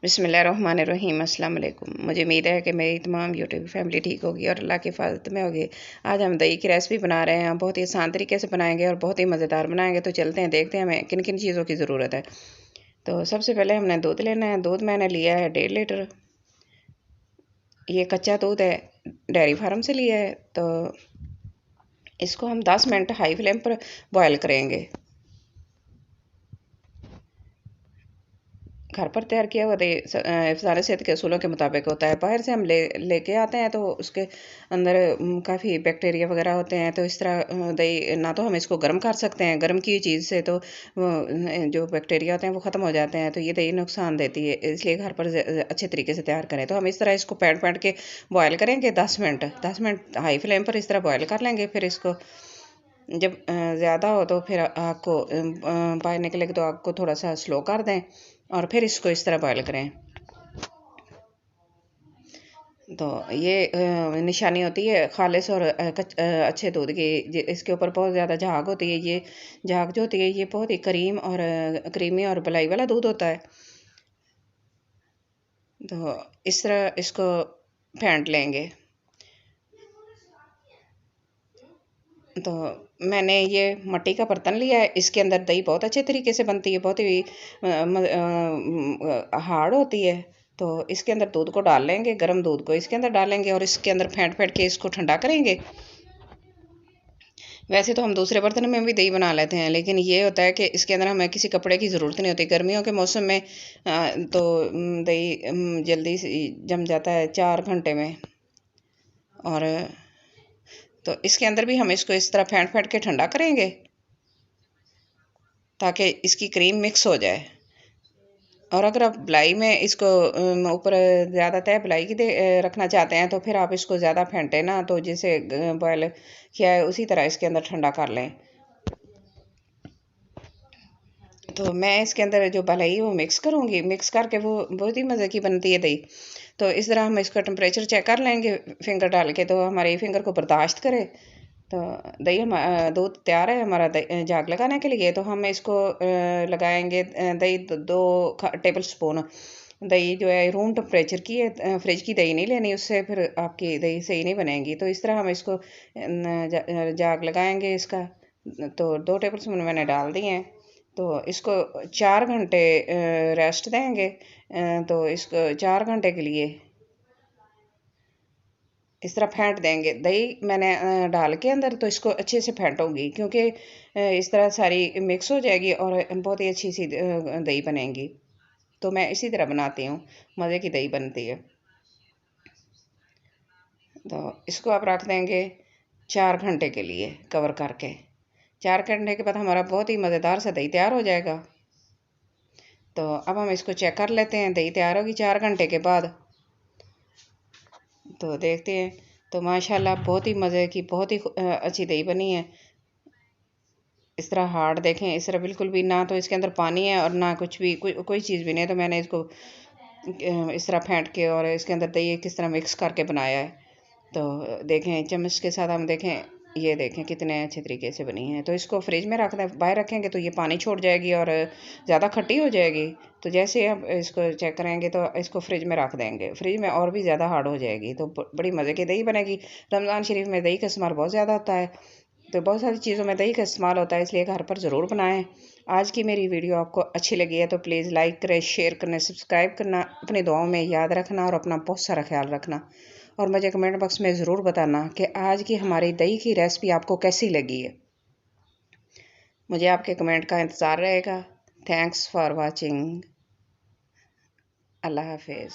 बिस्मिल्लाहिर्रहमानिर्रहीम अस्सलाम वालेकुम। मुझे उम्मीद है कि मेरी तमाम यूट्यूब फैमिली ठीक होगी और अल्लाह की हिफाजत में होगी। आज हम दही की रेसिपी बना रहे हैं। बहुत ही आसान तरीके से बनाएंगे और बहुत ही मज़ेदार बनाएंगे। तो चलते हैं, देखते हैं हमें किन किन चीज़ों की ज़रूरत है। तो सबसे पहले हमने दूध लेना है। दूध मैंने लिया है 1.5 लीटर। ये कच्चा दूध है, डेयरी फार्म से लिया है। तो इसको हम 10 मिनट हाई फ्लेम पर बॉयल करेंगे। घर पर तैयार किया हुआ दही सारे सेहत के असूलों के मुताबिक होता है। बाहर से हम लेके आते हैं तो उसके अंदर काफ़ी बैक्टीरिया वगैरह होते हैं। तो इस तरह दही ना तो हम इसको गर्म कर सकते हैं, गर्म की चीज़ से तो जो बैक्टीरिया होते हैं वो ख़त्म हो जाते हैं। तो ये दही नुकसान देती है, इसलिए घर पर अच्छे तरिके से तैयार करें। तो हम इस तरह इसको पैट पैट के बॉयल करेंगे 10 मिनट। 10 मिनट हाई फ्लेम पर इस तरह बॉयल कर लेंगे। फिर इसको जब ज़्यादा हो तो फिर आग को बाहर निकलेगी तो आग को थोड़ा सा स्लो कर दें और फिर इसको इस तरह बॉयल करें। तो ये निशानी होती है खालिश और अच्छे दूध की। इसके ऊपर बहुत ज़्यादा झाग होती है। ये झाग जो होती है ये बहुत ही करीम और क्रीमी और मलाई वाला दूध होता है। तो इस तरह इसको फेंट लेंगे। तो मैंने ये मिट्टी का बर्तन लिया है। इसके अंदर दही बहुत अच्छे तरीके से बनती है, बहुत ही हार्ड होती है। तो इसके अंदर दूध को डाल लेंगे, गर्म दूध को इसके अंदर डालेंगे और इसके अंदर फेंट फेंट के इसको ठंडा करेंगे। वैसे तो हम दूसरे बर्तन में भी दही बना लेते हैं, लेकिन ये होता है कि इसके अंदर हमें किसी कपड़े की ज़रूरत नहीं होती। गर्मियों के मौसम में तो दही जल्दी से जम जाता है 4 घंटे में। और तो इसके अंदर भी हम इसको इस तरह फेंट फेंट के ठंडा करेंगे ताकि इसकी क्रीम मिक्स हो जाए। और अगर आप बलाई में इसको ऊपर ज़्यादा तय बलाई की रखना चाहते हैं तो फिर आप इसको ज़्यादा फेंटे ना, तो जैसे बॉयल किया है उसी तरह इसके अंदर ठंडा कर लें। तो मैं इसके अंदर जो बलाई वो मिक्स करूँगी, मिक्स करके वो बहुत ही मज़े की बनती है दही। तो इस तरह हम इसका टेम्परेचर चेक कर लेंगे फिंगर डाल के, तो हमारे फिंगर को बर्दाश्त करे। तो दही हम दूध तैयार है हमारा झाग लगाने के लिए। तो हम इसको लगाएंगे दही 2 टेबल स्पून। दही जो है रूम टेम्परेचर की है, फ्रिज की दही नहीं लेनी, उससे फिर आपकी दही सही नहीं बनेगी। तो इस तरह हम इसको झाग लगाएंगे इसका। तो 2 टेबल स्पून मैंने डाल दिए हैं। तो इसको 4 घंटे रेस्ट देंगे। तो इसको 4 घंटे के लिए इस तरह फेंट देंगे। दही मैंने डाल के अंदर तो इसको अच्छे से फेंटूंगी, क्योंकि इस तरह सारी मिक्स हो जाएगी और बहुत ही अच्छी सी दही बनेगी। तो मैं इसी तरह बनाती हूँ, मज़े की दही बनती है। तो इसको आप रख देंगे 4 घंटे के लिए कवर करके। 4 घंटे के बाद हमारा बहुत ही मज़ेदार सा दही तैयार हो जाएगा। तो अब हम इसको चेक कर लेते हैं, दही तैयार होगी 4 घंटे के बाद। तो देखते हैं। तो माशाल्लाह बहुत ही मज़े की, बहुत ही अच्छी दही बनी है। इस तरह हार्ड देखें, इस तरह बिल्कुल भी ना तो इसके अंदर पानी है और ना कुछ भी कोई चीज़ भी नहीं है। तो मैंने इसको इस तरह फेंट के और इसके अंदर दही किस तरह मिक्स करके बनाया है। तो देखें चम्मच के साथ हम देखें, ये देखें कितने अच्छे तरीके से बनी है। तो इसको फ्रिज में रख दें, बाहर रखेंगे तो ये पानी छोड़ जाएगी और ज़्यादा खट्टी हो जाएगी। तो जैसे आप इसको चेक करेंगे तो इसको फ्रिज में रख देंगे, फ्रिज में और भी ज़्यादा हार्ड हो जाएगी। तो बड़ी मज़े की दही बनेगी। रमज़ान शरीफ में दही का इस्तेमाल बहुत ज़्यादा होता है। तो बहुत सारी चीज़ों में दही का इस्तेमाल होता है, इसलिए घर पर ज़रूर बनाएं। आज की मेरी वीडियो आपको अच्छी लगी है तो प्लीज़ लाइक करें, शेयर करना, सब्सक्राइब करना, अपनी दुआओं में याद रखना और अपना बहुत सारा ख्याल रखना। और मुझे कमेंट बॉक्स में ज़रूर बताना कि आज की हमारी दही की रेसिपी आपको कैसी लगी है। मुझे आपके कमेंट का इंतज़ार रहेगा। Thanks for watching. अल्लाह हाफिज़।